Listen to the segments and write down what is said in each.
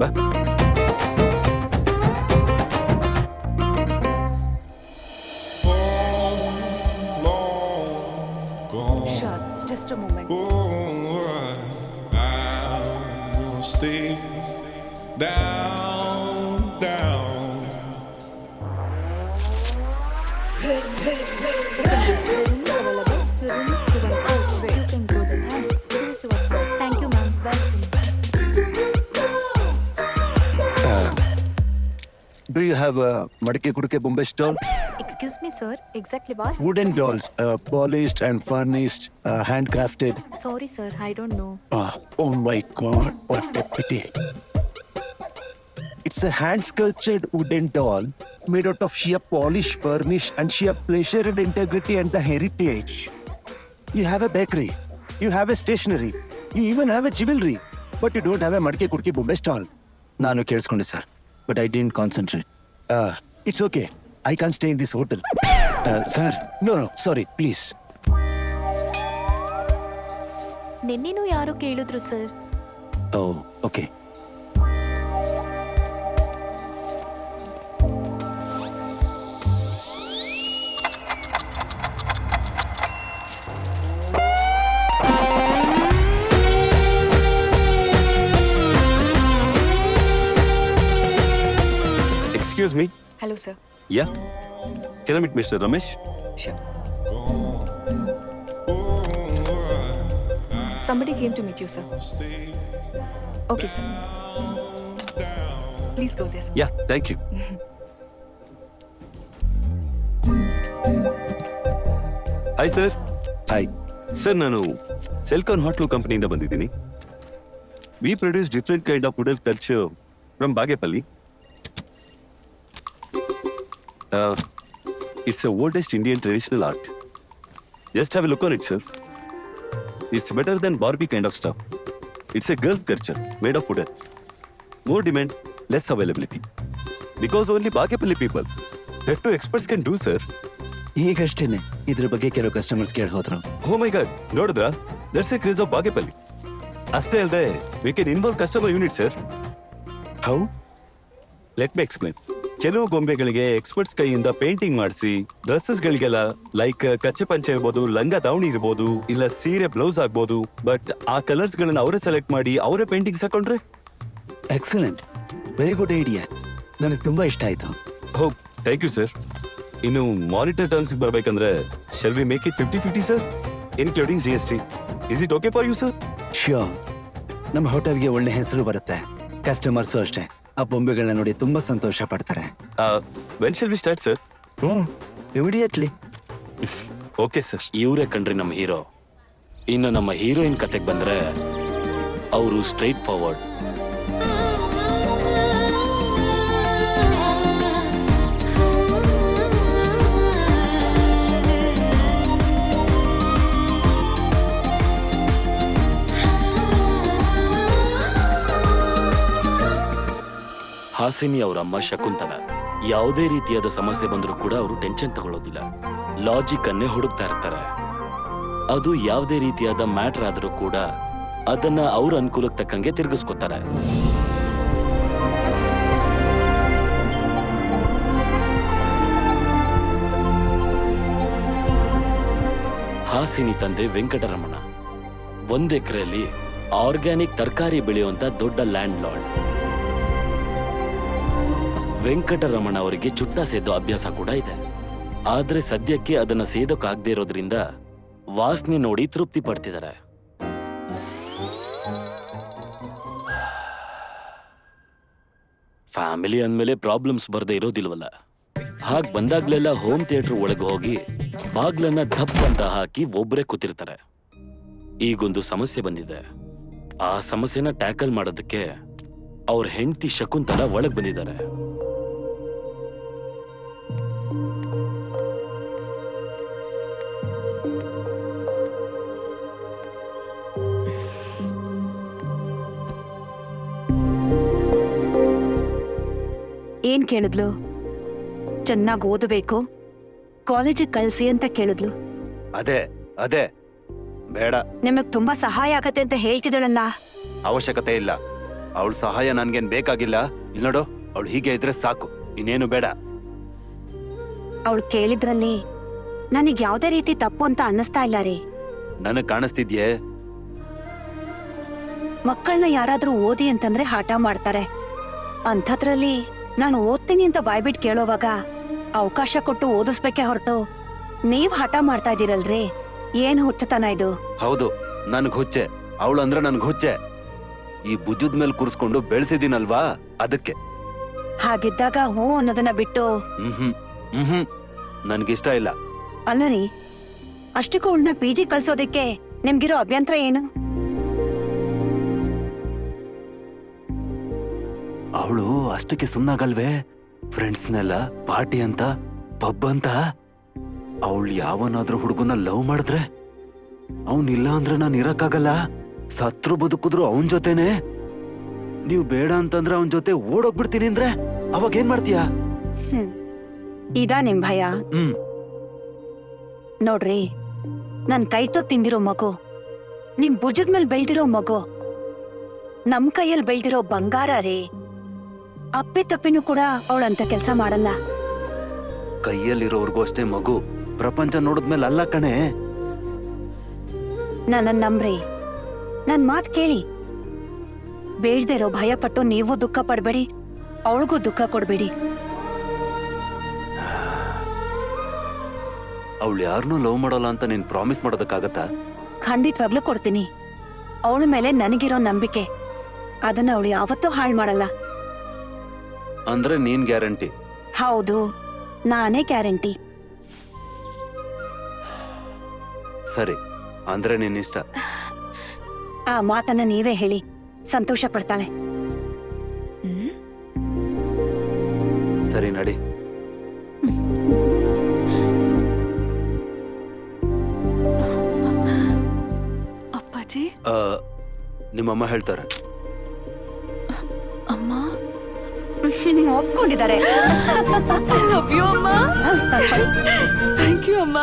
ಬಾ. Sure, just a moment. I'll stay down, down. Thank you, ma'am. Welcome. Do you have a Madike Kuduke Bombay stall? Excuse me, sir. Exactly what? Wooden dolls, polished and furnished, handcrafted. Sorry, sir. I don't know. Oh my God, what a pity. It's a hand-sculptured wooden doll made out of sheer polish, furnish, and sheer pleasure and integrity and the heritage. You have a bakery, you have a stationery, you even have a jewelry, but you don't have a Madike Kuduke Bombay stall. Nanu ಕೇಳಿಸ್ಕೊಂಡೆ sir, but I didn't concentrate. It's okay. I can't stay in this hotel. Sir, no, sorry, please. ನಿನ್ನೆನೂ ಯಾರೋ ಕೇಳಿದ್ರು sir. Oh, okay. Excuse me. Hello, sir. Yeah. Can I meet Mr. Ramesh? Sure. Somebody came to meet you, sir. Okay, sir. Please go there. Yeah, thank you. Hi, sir. Hi. Sir, ನಾನು ಸೆಲ್ಕಾನ್ hotel ಕಂಪನಿಯಿಂದ ಬಂದಿದ್ದೀನಿ. We produce different kind of wooden culture from Bagepalli. It's the oldest Indian traditional art. Just have a look on it, sir. It's better than Barbie kind of stuff. It's a girl culture made of wooden. More demand, less availability. Because only Bagepalli people, that two experts can do, sir. ಈಗಷ್ಟೇನೆ ಇದ್ರ ಬಗ್ಗೆ ಕೆಲವು customers ಕೇಳಿ ಹೋದ್ರು. Oh my God, ನೋಡಿದ್ರಾ? That's the craze of Bagepalli. ಅಷ್ಟೇ ಅಲ್ಲದೆ, we can involve customer unit, sir. How? Let me explain. ಕೆಲವು ಗೊಂಬೆಗಳಿಗೆ experts ಕೈಯಿಂದ ಪೇಂಟಿಂಗ್ ಮಾಡಿಸಿ, ಡ್ರೆಸ್ಸಸ್ಗಳಿಗೆಲ್ಲ ಲೈಕ್ ಕಚ್ಚೆ ಪಂಚೆ ಇರ್ಬೋದು, ಲಂಗ ದಾವಣಿ ಇರ್ಬೋದು, ಇಲ್ಲ ಸೀರೆ ಬ್ಲೌಸ್ ಆಗ್ಬೋದು, ಬಟ್ ಆ ಕಲರ್ಸ್ ಗಳನ್ನ ಅವರೇ ಸೆಲೆಕ್ಟ್ ಮಾಡಿ ಅವರೇ ಪೇಂಟಿಂಗ್ಸ್ ಹಾಕೊಂಡ್ರೆ. Excellent, very good idea. ನನಗೆ ತುಂಬಾ ಇಷ್ಟ ಆಯ್ತು. ಹೋ, ಥ್ಯಾಂಕ್ ಯು ಸರ್. ಇನ್ನು ಮಾನಿಟರ್ ಟರ್ಮ್ಸ್ ಬರ್ಬೇಕಂದ್ರೆ shall we make it 50-50 sir, including GST. Is it okay for you sir? Sure. ನಮ್ಮ ಹೋಟೆಲ್ಗೆ ಒಳ್ಳೆ ಹೆಸರು ಬರುತ್ತೆ, ಕಸ್ಟಮರ್ಸು ಅಷ್ಟೇ. ಆ ಬೊಂಬೆಗಳನ್ನ ನೋಡಿ ತುಂಬಾ ಸಂತೋಷ ಪಡ್ತಾರೆ. When shall we start sir? Immediately. Okay sir. ಇವರೇ ಕಣ್ರಿ ನಮ್ಮ ಹೀರೋ. ಇನ್ನು ನಮ್ಮ ಹೀರೋಯಿನ್ ಕತೆಗೆ ಬಂದ್ರೆ ಅವರು ಸ್ಟ್ರೈಟ್ ಫಾರ್ವರ್ಡ್. ಹಾಸಿನಿ ಅವರ ಅಮ್ಮ ಶಕುಂತಲ. ಯಾವುದೇ ರೀತಿಯಾದ ಸಮಸ್ಯೆ ಬಂದರೂ ಕೂಡ ಅವರು ಟೆನ್ಷನ್ ತಗೊಳ್ಳೋದಿಲ್ಲ, ಲಾಜಿಕ್ ಅನ್ನೇ ಹುಡುಕ್ತಾ ಇರ್ತಾರೆ. ಅದು ಯಾವುದೇ ರೀತಿಯಾದ ಮ್ಯಾಟರ್ ಆದರೂ ಕೂಡ ಅದನ್ನ ಅವ್ರ ಅನುಕೂಲಕ್ಕೆ ತಕ್ಕಂಗೆ ತಿರುಗಿಸ್ಕೊತಾರೆ. ಹಾಸಿನಿ ತಂದೆ ವೆಂಕಟರಮಣ 1 ಎಕರೆಯಲ್ಲಿ ಆರ್ಗ್ಯಾನಿಕ್ ತರಕಾರಿ ಬೆಳೆಯುವಂತ ದೊಡ್ಡ ಲ್ಯಾಂಡ್ ಲಾರ್ಡ್. ವೆಂಕಟರಮಣ ಅವರಿಗೆ ಚುಟ್ಟ ಸೇದೋ ಅಭ್ಯಾಸ ಕೂಡ ಇದೆ. ಆದ್ರೆ ಸದ್ಯಕ್ಕೆ ಅದನ್ನ ಸೇದೋಕಾಗದೇ ಇರೋದ್ರಿಂದ ವಾಸನೆ ನೋಡಿ ತೃಪ್ತಿ ಪಡ್ತಿದ್ದಾರೆ. ಫ್ಯಾಮಿಲಿ ಅಂದ್ಮೇಲೆ ಪ್ರಾಬ್ಲಮ್ಸ್ ಬರ್ದೇ ಇರೋದಿಲ್ವಲ್ಲ. ಹಾಗ್ ಬಂದಾಗ್ಲೆಲ್ಲ ಹೋಮ್ ಥಿಯೇಟರ್ ಒಳಗೆ ಹೋಗಿ ಬಾಗ್ಲನ್ನ ಧಪ್ ಅಂತ ಹಾಕಿ ಒಬ್ರೇ ಕೂತಿರ್ತಾರೆ. ಈಗೊಂದು ಸಮಸ್ಯೆ ಬಂದಿದೆ. ಆ ಸಮಸ್ಯೆನ ಟ್ಯಾಕಲ್ ಮಾಡೋದಕ್ಕೆ ಅವ್ರ ಹೆಂಡತಿ ಶಕುಂತಲ ಒಳಗ್ ಬಂದಿದ್ದಾರೆ. ಏನ್ ಕೇಳಿದ್ಲು? ಚೆನ್ನಾಗಿ ಓದಬೇಕು, ಕಾಲೇಜಿಗೆ ಕಳ್ಸಿ ಅಂತ ಕೇಳಿದ್ಲು. ಅದೇ ಬೇಡ, ನಿಮಗ್ ತುಂಬಾ ಸಹಾಯ ಆಗತ್ತೆ ಅಂತ ಹೇಳ್ತಿದಳಲ್ಲ. ಅವಶ್ಯಕತೆ ಇಲ್ಲ. ಅವಳ ಸಹಾಯ ನನ್ಗೇನ್ ಬೇಕಾಗಿಲ್ಲ. ಇಲ್ಲಿ ನೋಡು, ಅವಳು ಹೀಗೆ ಇದ್ರೆ ಸಾಕು, ಇನ್ನೇನು ಬೇಡ. ಅವಳು ಕೇಳಿದ್ರಲ್ಲಿ ನನಗ್ ಯಾವ್ದೇ ರೀತಿ ತಪ್ಪು ಅಂತ ಅನ್ನಿಸ್ತಾ ಇಲ್ಲ ರೀ. ನನಗ್ ಕಾಣಿಸ್ತಿದ್ಯೆ? ಮಕ್ಕಳನ್ನ ಯಾರಾದ್ರೂ ಓದಿ ಅಂತಂದ್ರೆ ಹಠ ಮಾಡ್ತಾರೆ. ಅಂಥದ್ರಲ್ಲಿ ನಾನು ಓದ್ತೀನಿ ಅಂತ ಬಾಯ್ಬಿಟ್ ಕೇಳೋವಾಗ ಅವಕಾಶ ಕೊಟ್ಟು ಓದಿಸ್ಬೇಕೇ ಹೊರತು ನೀವ್ ಹಠ ಮಾಡ್ತಾ ಇದೀರಲ್ರಿ, ಏನ್ ಹುಚ್ಚತನ ಇದು? ಹೌದು, ನನ್ಗ್ ಹುಚ್ಚೆ. ಅವಳಂದ್ರೆ ನನ್ಗ್ ಹುಚ್ಚೆ. ಈ ಭುಜದ ಮೇಲೆ ಕೂರ್ಸ್ಕೊಂಡು ಬೆಳೆಸಿದೀನಲ್ವಾ, ಅದಕ್ಕೆ. ಹಾಗಿದ್ದಾಗ ಹೂ ಅನ್ನೋದನ್ನ ಬಿಟ್ಟು ನನ್ಗಿಷ್ಟ ಇಲ್ಲ. ಅಲ್ಲ ರೀ, ಅಷ್ಟಕ್ಕೂ ಅವಳನ್ನ PG ಕಳ್ಸೋದಕ್ಕೆ ನಿಮ್ಗಿರೋ ಅಭ್ಯಂತರ ಏನು? ಅವಳು ಅಷ್ಟಕ್ಕೆ ಸುಮ್ನಾಗಲ್ವೇ? ಫ್ರೆಂಡ್ಸ್ನೆಲ್ಲ ಪಾರ್ಟಿ ಅಂತ, ಪಬ್ ಅಂತ. ಅವಳು ಯಾವನಾದ್ರೂ ಹುಡುಗನ ಲವ್ ಮಾಡಿದ್ರೆ ಅವನಿಲ್ಲ ಅಂದ್ರೆ ನಾನು ಇರಕ್ಕಾಗಲ್ಲ. ಸತ್ರು ಬದುಕಿದ್ರು ಅವನ್ ಜೊತೆನೆ. ನೀವು ಬೇಡ ಅಂತಂದ್ರೆ ಅವನ್ ಜೊತೆ ಓಡೋಗ್ಬಿಡ್ತೀನಿ ಅಂದ್ರೆ ಅವಾಗ ಏನ್ ಮಾಡ್ತೀಯಾ? ಇದಾ ನಿಮ್ ಭಯ? ನೋಡ್ರಿ, ನನ್ ಕೈತೋ ತಿಂದಿರೋ ಮಗು, ನಿಮ್ ಭುಜದ ಮೇಲೆ ಬೆಳ್ದಿರೋ ಮಗು, ನಮ್ ಕೈಯಲ್ಲಿ ಬೆಳ್ದಿರೋ ಬಂಗಾರ ರೀ. ಅಪ್ಪಿ ತಪ್ಪಿನೂ ಕೂಡ ಅವಳಂತ ಕೆಲ್ಸ ಮಾಡಲ್ಲ. ಕೈಯಲ್ಲಿರೋರ್ಗೂ ಅಷ್ಟೇ ಮಗು, ಪ್ರಪಂಚ ನೋಡಿದ್ಮೇಲೆ ಅಲ್ಲ ಕಣೆ. ನನ್ನ ನಂಬ್ರಿ, ನನ್ ಮಾತ್ ಕೇಳಿ. ಬೇಡ್ದೇ ಇರೋ ಭಯ ಪಟ್ಟು ನೀವು ದುಃಖ ಪಡ್ಬೇಡಿ, ಅವಳಿಗೂ ದುಃಖ ಕೊಡ್ಬೇಡಿ. ಅವಳು ಯಾರನ್ನೂ ಲವ್ ಮಾಡಲ್ಲ ಅಂತ ನೀನ್ ಪ್ರಾಮಿಸ್ ಮಾಡೋದಕ್ಕಾಗತ್ತಾ? ಖಂಡಿತವಾಗ್ಲೂ ಕೊಡ್ತೀನಿ. ಅವಳ ಮೇಲೆ ನನಗಿರೋ ನಂಬಿಕೆ, ಅದನ್ನ ಅವಳು ಯಾವತ್ತೂ ಹಾಳು ಮಾಡಲ್ಲ. ಅಂದ್ರೆ ನೀನ್ ಗ್ಯಾರಂಟಿ? ಹೌದು, ನಾನೇ ಗ್ಯಾರಂಟಿ. ಸರಿ, ಅಂದ್ರೆ ನಿನ್ನಿಷ್ಟ. ಆ ಮಾತನ್ನ ನೀವೇ ಹೇಳಿ, ಸಂತೋಷ ಪಡ್ತಾಳೆ. ಸರಿ, ನಡಿ. ಅಪ್ಪಾಜಿ, ನಿಮ್ಮಮ್ಮ ಹೇಳ್ತಾರೆ. ಅಮ್ಮ ಒಪ್ಕೊಂಡಿದ್ದಾರೆ. ಲವ್ ಯು ಅಮ್ಮ. ಥ್ಯಾಂಕ್ ಯು ಅಮ್ಮ.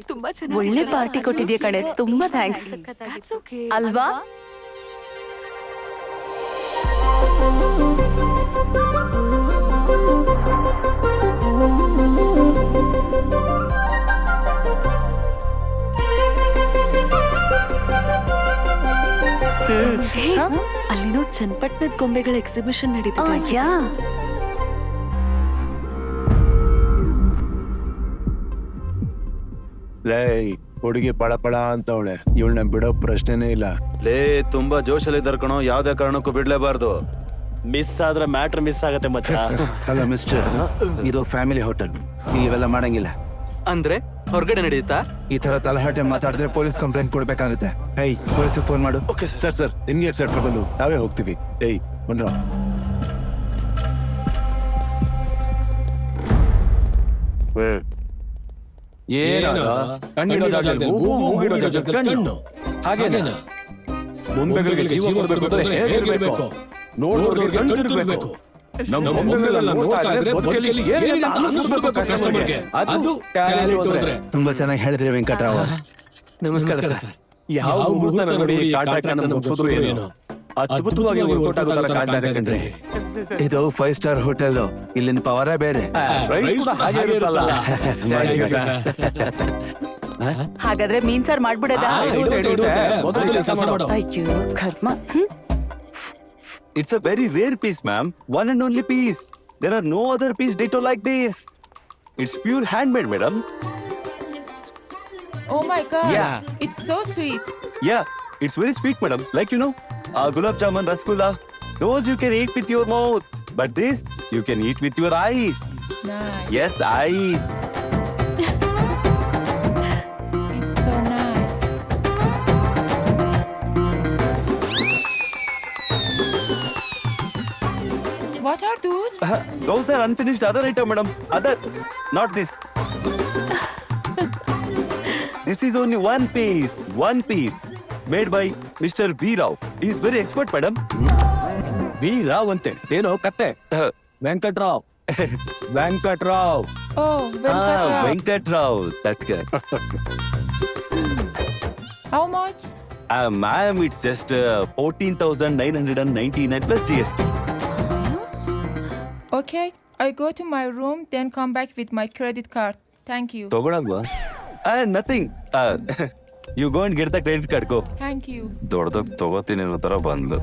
ತುಂಬಾ ಚೆನ್ನಾಗಿ ಒಳ್ಳೆ ಪಾರ್ಟಿ ಕೊಟ್ಟಿದ್ಯಾ ಕಣೆ, ತುಂಬಾ ಥ್ಯಾಂಕ್ಸ್. ಅಲ್ವಾ? ಅಲ್ಲಿನೋ ಚನ್ನಪಟ್ಟಣದ ಗೊಂಬೆಗಳ ಎಕ್ಸಿಬಿಷನ್ ನಡೀತಿದೆ. ಲೇ, ಹುಡುಗಿ ಪಳಪಳ ಅಂತವಳೆ, ಇವಳನ್ನ ಬಿಡೋ ಪ್ರಶ್ನೆನೇ ಇಲ್ಲ. ಲೇ, ತುಂಬಾ ಜೋಶಲ್ಲಿ ಕಣೋ, ಯಾವ್ದೇ ಕಾರಣಕ್ಕೂ ಬಿಡ್ಲೇಬಾರ್ದು. ಮಿಸ್ ಆದ್ರೆ ಮ್ಯಾಟ್ರ್ ಮಿಸ್ ಆಗತ್ತೆ ಮಚ್ಚ. ಅಲ್ಲ ಮಿಸ್ಟರ್, ಇದು ಫ್ಯಾಮಿಲಿ ಹೋಟೆಲ್, ಇವೆಲ್ಲ ಮಾಡಂಗಿಲ್ಲ. ಅಂದ್ರೆ ಹೊರಗಡೆ ನಡೆಯುತ್ತಾ? ಈ ತರ ತಲಹಾಟೆ ಮಾತಾಡಿದ್ರೆ ಪೊಲೀಸ್ ಕಂಪ್ಲೇಂಟ್ ಕೊಡ್ಬೇಕಾಗುತ್ತೆ. ಏಯ್, ಪೊಲೀಸ್ ಫೋನ್ ಮಾಡು. ಸರ್ ನಿಮ್ಗೆ ಸರ್ ಟ್ರಬಲ್, ನಾವೇ ಹೋಗ್ತೀವಿ. ಏಯ್ ಬನ್ರ. ಬೊಂಬೆಗಳಿಗೆ ಜೀವ ಕೊಡಬೇಕು ಅಂದ್ರೆ ಹೇಗಿರಬೇಕು? ನೋಡೋರಿಗೆ ಕಣ್ಣಿರಬೇಕು. ನಮ್ಮ ಬೊಂಬೆಗಳನ್ನ ನೋಡ್ತಾ ಇದ್ರೆ ಬದುಕಲ್ಲಿ ಏನಿದೆ ಅಂತ ಅನ್ನಿಸ್ಬೇಕು ಕಸ್ಟಮರ್ಗೆ. ಅದು ಟ್ಯಾಲೆಂಟ್ ಅಂದ್ರೆ. ತುಂಬಾ ಚೆನ್ನಾಗಿ ಹೇಳಿದ್ರಿ ವೆಂಕಟರಾವ್. ನಮಸ್ಕಾರ ಸರ್. ಯಾವ ಮುಹೂರ್ತ ನೋಡಿ ಕಾಂಟ್ರಾಕ್ಟ್ ಅನ್ನು ಮುಗಿಸೋದು ಏನು ಅದ್ಭುತವಾಗಿ ವರ್ಕೌಟ್ ಆಗೋದನ್ನ ಕಾಣ್ತಾ ಇದೆ ಕಣ್ರಿ. ಇದು 5 ಸ್ಟಾರ್ ಹೋಟೆಲ್, ಇಲ್ಲಿನ ಪವರೇ ಬೇರೆ. ಹಾಗಾದ್ರೆ ಮೀನ್ ಸಾರ್ ಮಾಡ್ಬಿಡೋದಾ? ಅಯ್ಯೋ ಕರ್ಮ. It's a very rare piece, ma'am. One and only piece. There are no other piece ditto like this. It's pure handmade, madam. Oh my god. Yeah. It's so sweet. Yeah, it's very sweet, madam. Like, you know, gulab jamun, rasgulla. Those you can eat with your mouth. But this, you can eat with your eyes. Nice. Yes, eyes. Those are unfinished other item, madam. Other, not this. This is only one piece. One piece. Made by Mr. V. Rao. He is very expert, madam. V Rao ಅಂತೆ ಏನೋ ಕತ್ತೆ Venkatrao Venkatrao Oh, Venkat Rao. That guy. How much? Ma'am, it's just 14,999 plus GST. Okay, I go to my room, then come back with my credit card. Thank you. ತಗೊಳಲ್ವಾ? Nothing. You go and get the credit card, go. Thank you. ದೊಡ್ಡದಾಗ ತಗೋತೀನಿ ಅನ್ನೋ ತರ ಬಂದ್ಲು